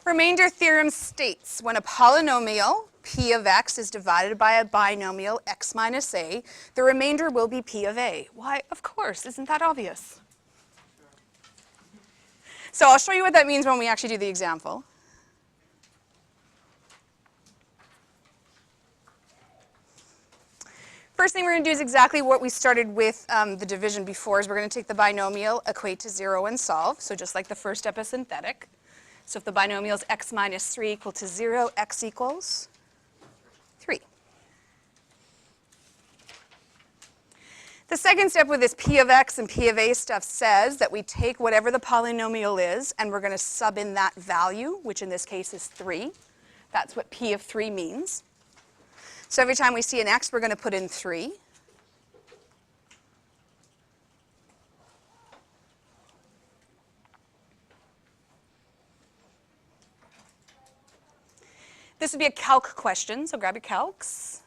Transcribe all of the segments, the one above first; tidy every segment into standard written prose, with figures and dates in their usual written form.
Remainder theorem states when a polynomial p of x is divided by a binomial x minus a, the remainder will be p of a. Why, of course, isn't that obvious? So I'll show you what that means when we actually do the example. First thing we're going to do is exactly what we started with the division before, is we're going to take the binomial, equate to 0, and solve. So just like the first step is synthetic. So if the binomial is x minus 3 equal to 0, x equals 3. The second step with this p of x and p of a stuff says that we take whatever the polynomial is, and we're going to sub in that value, which in this case is 3. That's what p of 3 means. So every time we see an x, we're going to put in 3. This would be a calc question, so grab your calcs.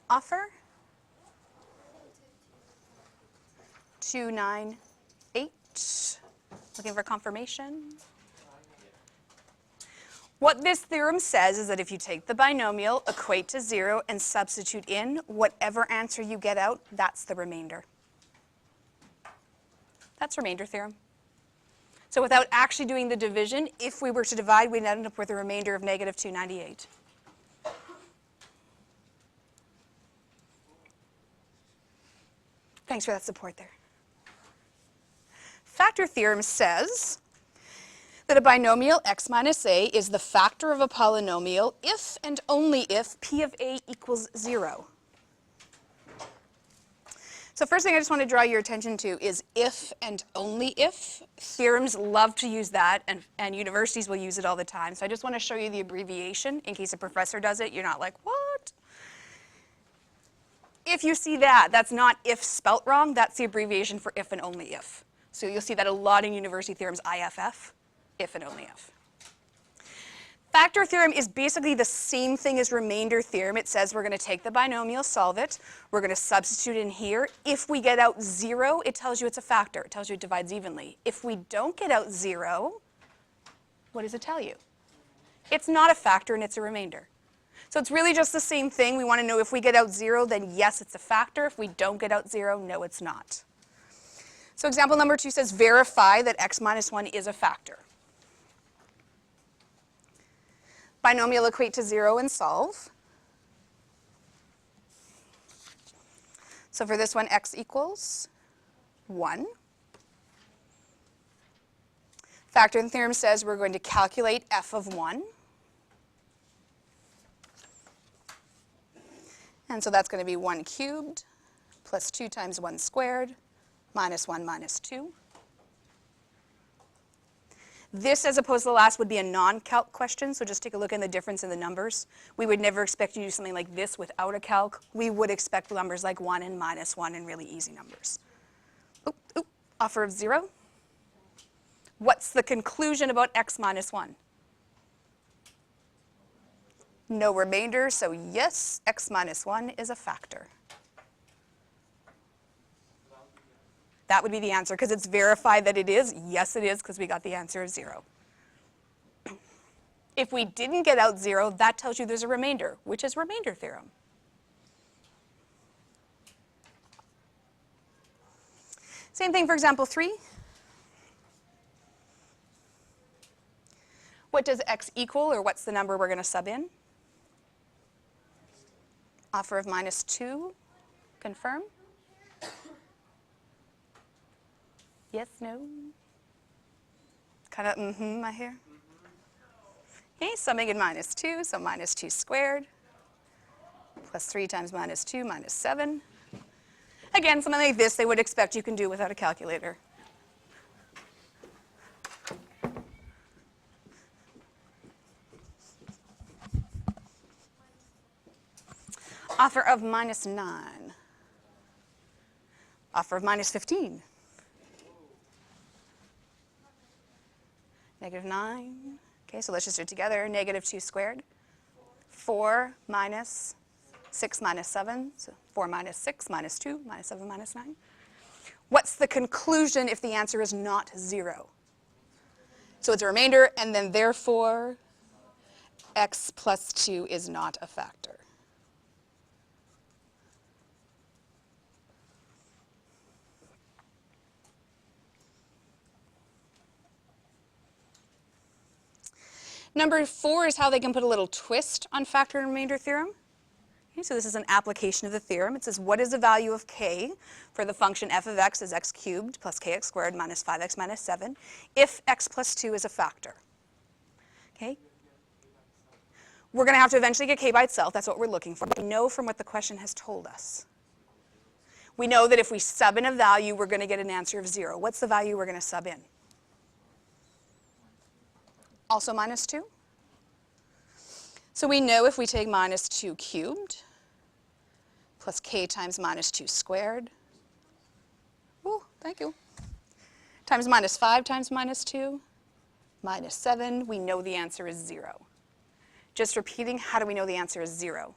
Offer 298. Looking for confirmation. What this theorem says is that if you take the binomial, equate to 0, and substitute in, whatever answer you get out, that's the remainder. That's remainder theorem. So without actually doing the division, if we were to divide, we'd end up with a remainder of negative 298. Thanks for that support there. Factor theorem says that a binomial x minus a is the factor of a polynomial if and only if p of a equals 0. So first thing I just want to draw your attention to is if and only if. Theorems love to use that, and universities will use it all the time. So I just want to show you the abbreviation in case a professor does it. You're not like, what? If you see that, that's not if spelt wrong. That's the abbreviation for if and only if. So you'll see that a lot in university theorems, IFF, if and only if. Factor theorem is basically the same thing as remainder theorem. It says we're going to take the binomial, solve it. We're going to substitute in here. If we get out 0, it tells you it's a factor. It tells you it divides evenly. If we don't get out 0, what does it tell you? It's not a factor and it's a remainder. So it's really just the same thing. We want to know if we get out 0, then yes, it's a factor. If we don't get out 0, no, it's not. So example number 2 says verify that x minus 1 is a factor. Binomial equate to 0 and solve. So for this one, x equals 1. Factoring theorem says we're going to calculate f of 1. And so that's going to be 1 cubed plus 2 times 1 squared minus 1 minus 2. This, as opposed to the last, would be a non-calc question, so just take a look at the difference in the numbers. We would never expect you to do something like this without a calc. We would expect numbers like 1 and minus 1 and really easy numbers. Offer of 0. What's the conclusion about x minus 1? No remainder, so yes, x minus 1 is a factor. That would be the answer, because it's verified that it is. Yes, it is, because we got the answer of 0. If we didn't get out 0, that tells you there's a remainder, which is remainder theorem. Same thing for example 3. What does x equal, or what's the number we're going to sub in? Offer of minus 2. Confirm. Yes, no? Kind of I hear. Okay, summing in minus 2, so minus 2 squared plus 3 times minus 2 minus 7. Again, something like this they would expect you can do without a calculator. Offer of minus 9. Offer of minus 15. Negative 9. Okay, so let's just do it together. Negative 2 squared. 4 minus 6 minus 7. So 4 minus 6 minus 2 minus 7 minus 9. What's the conclusion if the answer is not 0? So it's a remainder, and then therefore x plus 2 is not a factor. Number 4 is how they can put a little twist on factor and remainder theorem. Okay, so this is an application of the theorem. It says, what is the value of k for the function f of x is x cubed plus kx squared minus 5x minus 7 if x plus 2 is a factor? Okay. We're going to have to eventually get k by itself. That's what we're looking for. But we know from what the question has told us. We know that if we sub in a value, we're going to get an answer of 0. What's the value we're going to sub in? Also minus 2. So we know if we take minus 2 cubed plus k times minus 2 squared, oh, thank you, times minus 5 times minus 2, minus 7, we know the answer is 0. Just repeating, how do we know the answer is 0?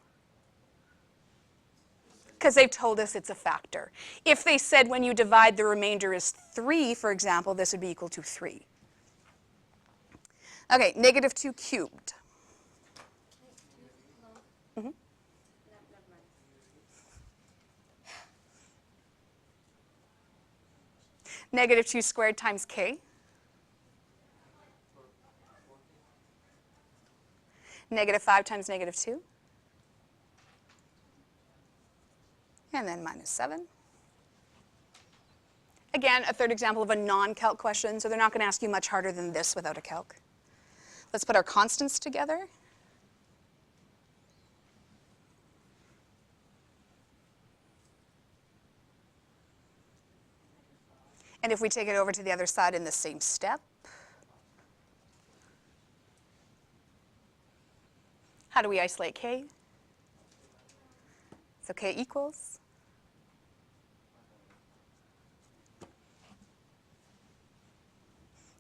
Because they've told us it's a factor. If they said when you divide the remainder is 3, for example, this would be equal to 3. Okay, negative 2 cubed. Mm-hmm. Negative 2 squared times k. Negative 5 times negative 2. And then minus 7. Again, a third example of a non-calc question, so they're not going to ask you much harder than this without a calc. Let's put our constants together. And if we take it over to the other side in the same step, how do we isolate k? So k equals.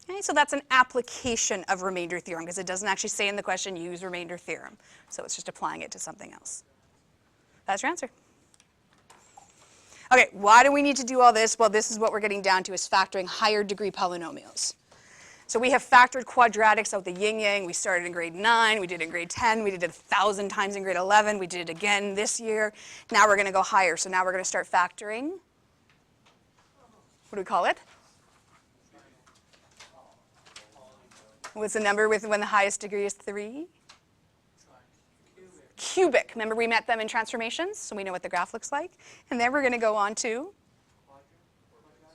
Okay, so that's an application of remainder theorem because it doesn't actually say in the question use remainder theorem. So it's just applying it to something else. That's your answer. Okay, why do we need to do all this? Well, this is what we're getting down to, is factoring higher degree polynomials. So we have factored quadratics out the yin-yang. We started in grade 9, we did it in grade 10, we did it 1,000 times in grade 11, we did it again this year. Now we're going to go higher. So now we're going to start factoring. What do we call it? What's the number with when the highest degree is 3? Cubic. Remember we met them in transformations, so we know what the graph looks like. And then we're going to go on to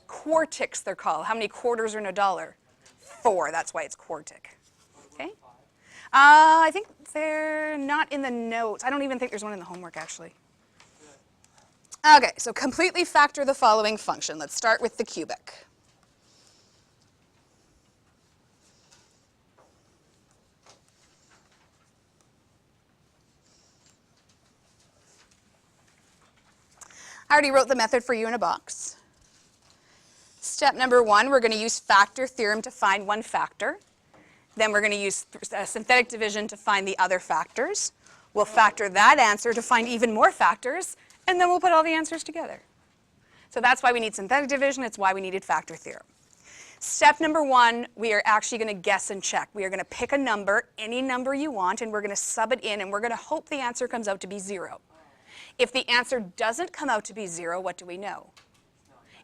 quartics, they're called. How many quarters are in a dollar? 4. That's why it's quartic. Okay. I think they're not in the notes. I don't even think there's one in the homework, actually. Okay, so completely factor the following function. Let's start with the cubic. I already wrote the method for you in a box. Step number 1, we're going to use factor theorem to find one factor. Then we're going to use synthetic division to find the other factors. We'll factor that answer to find even more factors, and then we'll put all the answers together. So that's why we need synthetic division. It's why we needed factor theorem. Step number 1, we are actually going to guess and check. We are going to pick a number, any number you want, and we're going to sub it in, and we're going to hope the answer comes out to be 0. If the answer doesn't come out to be 0, what do we know?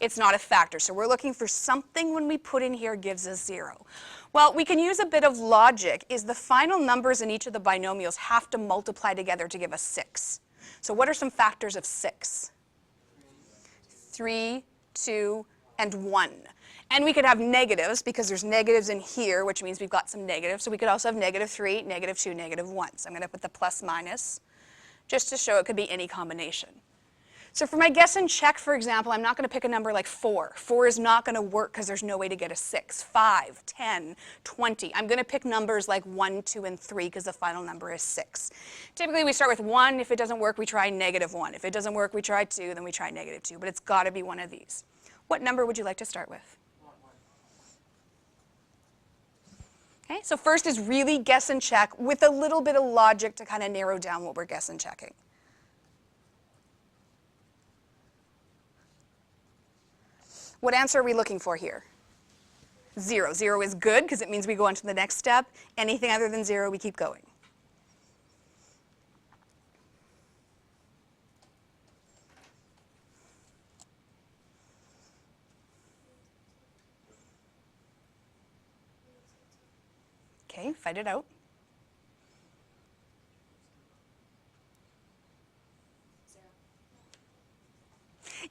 It's not a factor. So we're looking for something when we put in here gives us 0. Well, we can use a bit of logic. Is the final numbers in each of the binomials have to multiply together to give us 6. So what are some factors of 6? 3, 2, and 1. And we could have negatives because there's negatives in here, which means we've got some negatives. So we could also have negative 3, negative 2, negative 1. So I'm going to put the plus minus just to show it could be any combination. So for my guess and check, for example, I'm not going to pick a number like 4. 4 is not going to work because there's no way to get a 6. 5, 10, 20. I'm going to pick numbers like 1, 2, and 3 because the final number is 6. Typically, we start with 1. If it doesn't work, we try -1. If it doesn't work, we try 2. Then we try -2. But it's got to be one of these. What number would you like to start with? Okay, so first is really guess and check with a little bit of logic to kind of narrow down what we're guess and checking. What answer are we looking for here? 0. 0 is good because it means we go on to the next step. Anything other than 0, we keep going. Okay, fight it out.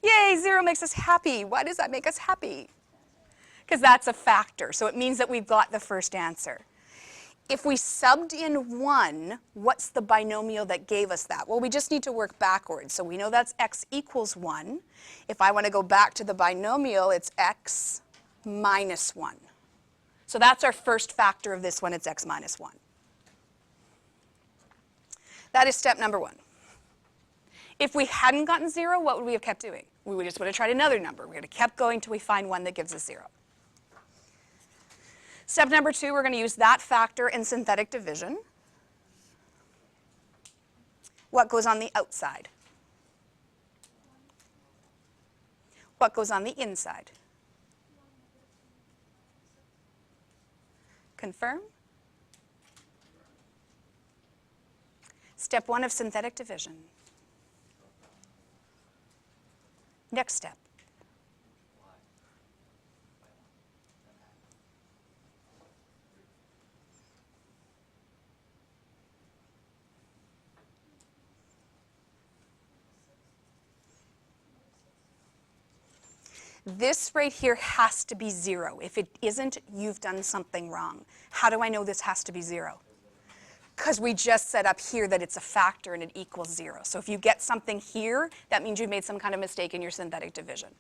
Yay, 0 makes us happy. Why does that make us happy? Because that's a factor, so it means that we've got the first answer. If we subbed in 1, what's the binomial that gave us that? Well, we just need to work backwards. So we know that's x equals 1. If I want to go back to the binomial, it's x minus 1. So that's our first factor of this one, it's x minus 1. That is step number 1. If we hadn't gotten 0, what would we have kept doing? We just would have tried another number. We would have kept going till we find one that gives us 0. Step number 2, we're going to use that factor in synthetic division. What goes on the outside? What goes on the inside? Confirm. Step 1 of synthetic division. Next step. This right here has to be 0. If it isn't, you've done something wrong. How do I know this has to be 0? Because we just set up here that it's a factor and it equals 0. So if you get something here, that means you've made some kind of mistake in your synthetic division.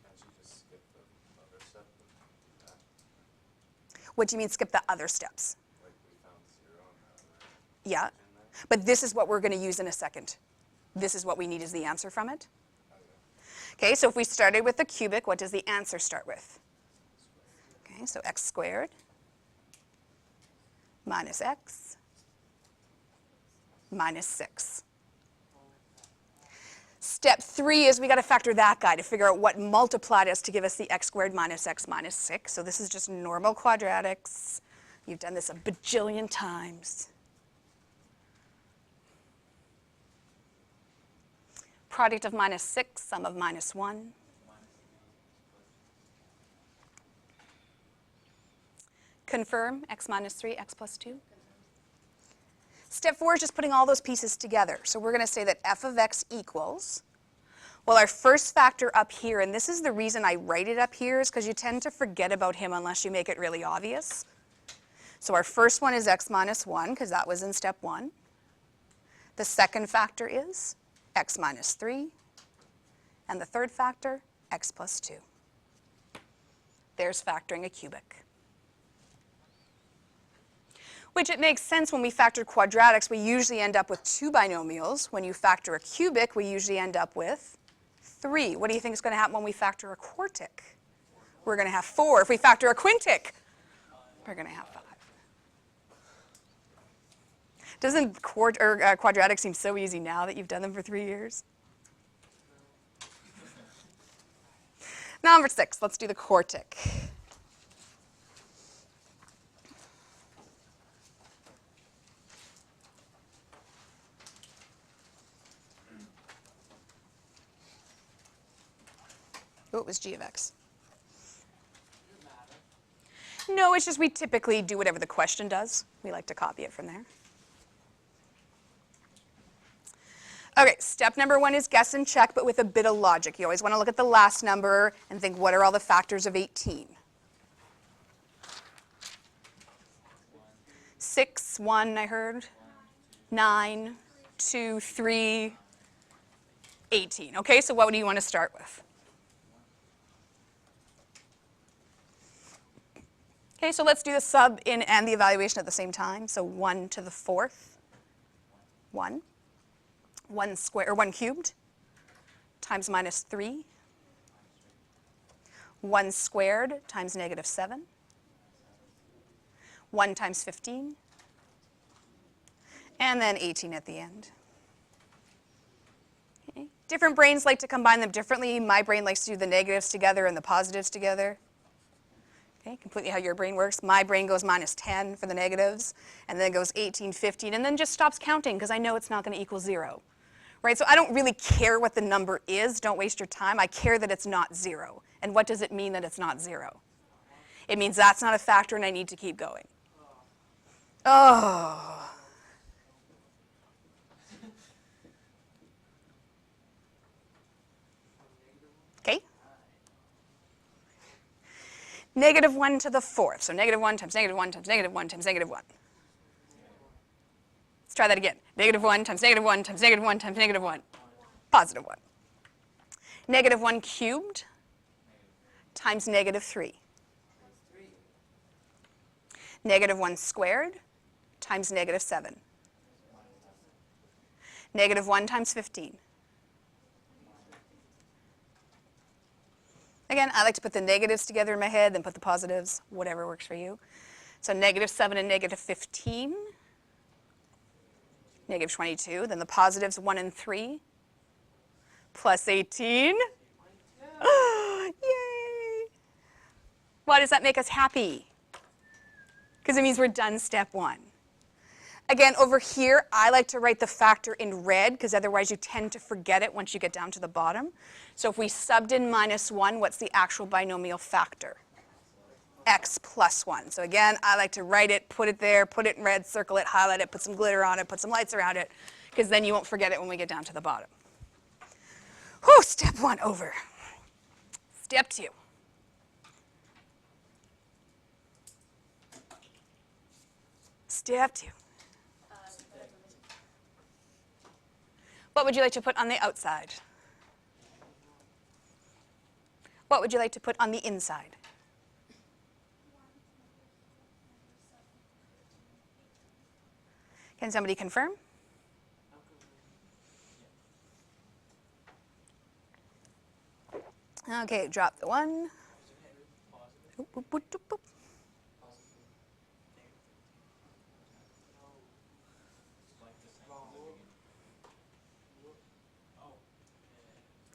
Can't you just skip the other step and do that? What do you mean skip the other steps? Like we found 0 on the other. Yeah, but this is what we're going to use in a second. This is what we need as the answer from it. Okay, so if we started with the cubic, what does the answer start with? Okay, so x squared minus x minus 6. Step 3 is we got to factor that guy to figure out what multiplied us to give us the x squared minus x minus 6. So this is just normal quadratics. You've done this a bajillion times. Product of minus 6, sum of minus 1. Confirm x minus 3, x plus 2. Step 4 is just putting all those pieces together. So we're going to say that f of x equals, well, our first factor up here, and this is the reason I write it up here, is because you tend to forget about him unless you make it really obvious. So our first one is x minus 1, because that was in step 1. The second factor is x minus 3. And the third factor, x plus 2. There's factoring a cubic. Which it makes sense when we factor quadratics, we usually end up with 2 binomials. When you factor a cubic, we usually end up with 3. What do you think is going to happen when we factor a quartic? We're going to have 4. If we factor a quintic, we're going to have 5. Doesn't quadratics seem so easy now that you've done them for 3 years? Number 6, let's do the quartic. Oh, it was g of x. No, it's just we typically do whatever the question does. We like to copy it from there. Okay, step number 1 is guess and check, but with a bit of logic. You always want to look at the last number and think, what are all the factors of 18? 6, 1, I heard. 9, 2, 3. 18. Okay, so what do you want to start with? Okay, so let's do the sub in and the evaluation at the same time. So 1 to the 4th, 1. 1 squared, or 1 cubed, times minus 3. 1 squared times negative 7. 1 times 15. And then 18 at the end. Okay. Different brains like to combine them differently. My brain likes to do the negatives together and the positives together. Okay, completely how your brain works. My brain goes minus 10 for the negatives, and then it goes 18, 15, and then just stops counting because I know it's not going to equal 0. Right? So I don't really care what the number is. Don't waste your time. I care that it's not 0. And what does it mean that it's not 0? It means that's not a factor and I need to keep going. Oh. Okay? Negative 1 to the 4th. So negative 1 times negative 1 times negative 1 times negative 1. Let's try that again. Negative 1 times negative 1 times negative 1 times negative 1. Positive 1. Negative 1 cubed times negative 3. Negative 1 squared times negative 7. Negative 1 times 15. Again, I like to put the negatives together in my head, then put the positives, whatever works for you. So negative 7 and negative 15. Negative 22. Then the positives 1 and 3. Plus 18. Oh, yay! Why does that make us happy? Because it means we're done step 1. Again, over here, I like to write the factor in red because otherwise you tend to forget it once you get down to the bottom. So if we subbed in minus 1, what's the actual binomial factor? X plus 1. So again, I like to write it, put it there, put it in red, circle it, highlight it, put some glitter on it, put some lights around it, because then you won't forget it when we get down to the bottom. Whew, step 1 over. Step 2. Step 2. What would you like to put on the outside? What would you like to put on the inside? Can somebody confirm? Okay, drop the 1. Oop, oop, oop, oop, oop.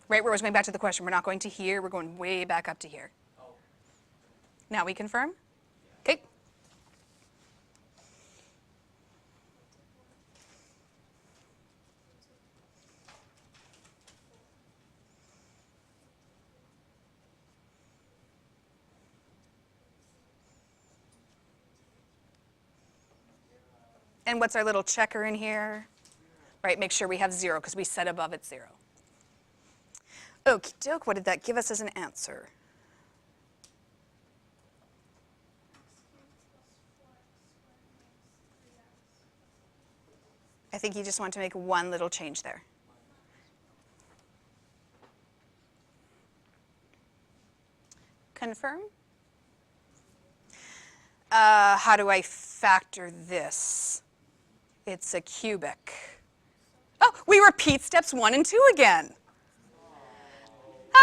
Right, we're going back to the question. We're not going to here. We're going way back up to here. Now we confirm? Okay. And what's our little checker in here? Right, make sure we have 0 because we set above it 0. Okie doke, what did that give us as an answer? I think you just want to make one little change there. Confirm? How do I factor this? It's a cubic. Oh, we repeat steps 1 and 2 again.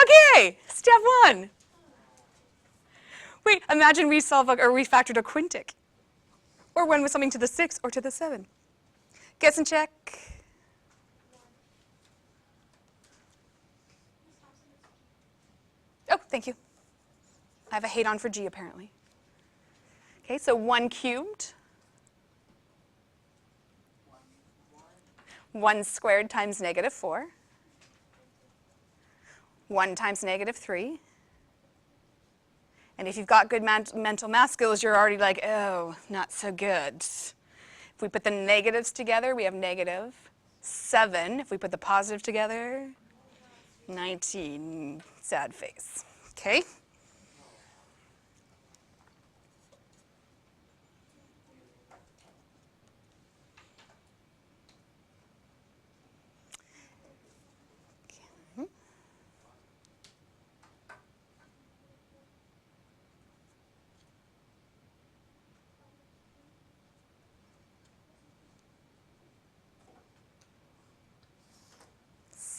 Okay, step 1. Wait, imagine we factored a quintic. Or one with something to the 6 or to the 7. Guess and check. Oh, thank you. I have a hate on for G apparently. Okay, so 1 cubed. 1 squared times negative 4. 1 times negative 3. And if you've got good mental math skills, you're already like, oh, not so good. If we put the negatives together, we have negative 7. If we put the positive together, 19. Sad face. Okay?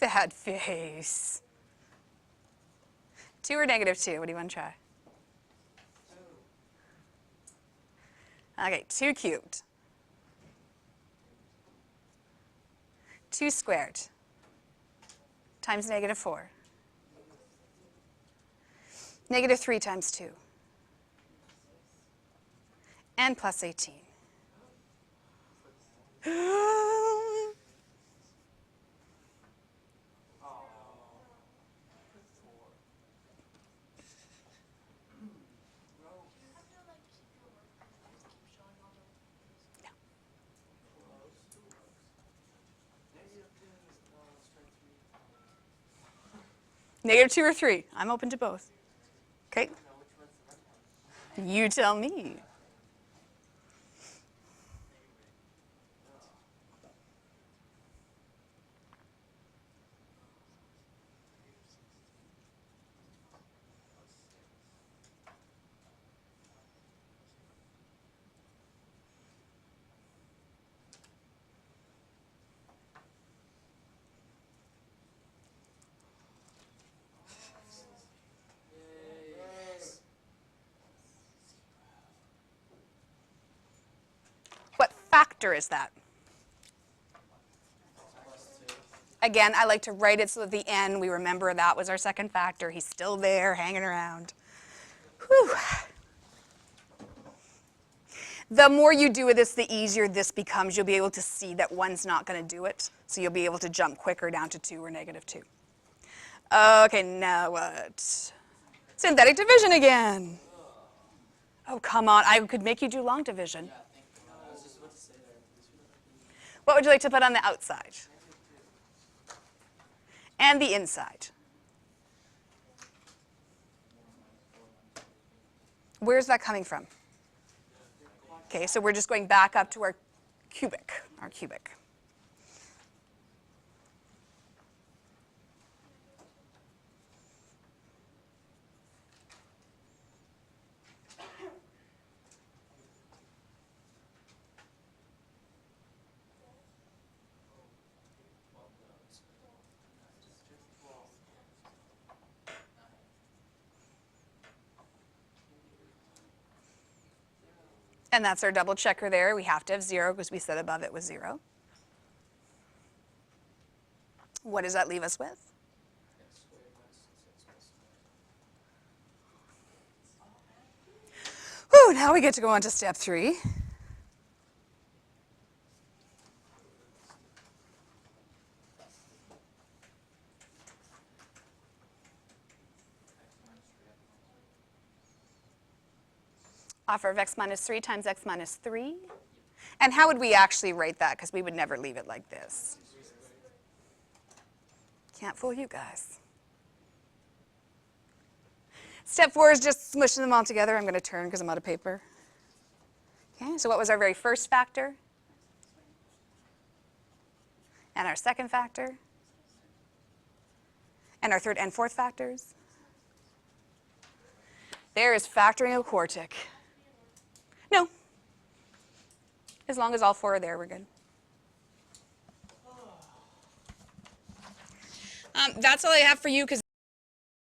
Sad face. 2 or -2? What do you want to try? Okay, 2 cubed. 2 squared times -4. -3 times 2. And plus 18. -2 or 3? I'm open to both. Okay? You tell me. What factor is that? Again, I like to write it so at the end we remember that was our second factor. He's still there, hanging around. Whew. The more you do this, the easier this becomes. You'll be able to see that one's not going to do it, so you'll be able to jump quicker down to 2 or -2. Okay, now what? Synthetic division again. Oh, come on. I could make you do long division. What would you like to put on the outside? And the inside. Where's that coming from? Okay, so we're just going back up to our cubic. And that's our double checker there. We have to have 0 because we said above it was 0. What does that leave us with? Whew, now we get to go on to step 3. Offer of x minus 3 times x minus 3. And how would we actually write that? Because we would never leave it like this. Can't fool you guys. Step 4 is just smushing them all together. I'm going to turn because I'm out of paper. Okay, so what was our very first factor? And our second factor? And our third and fourth factors? There is factoring a quartic. No. As long as all 4 are there, we're good. That's all I have for you because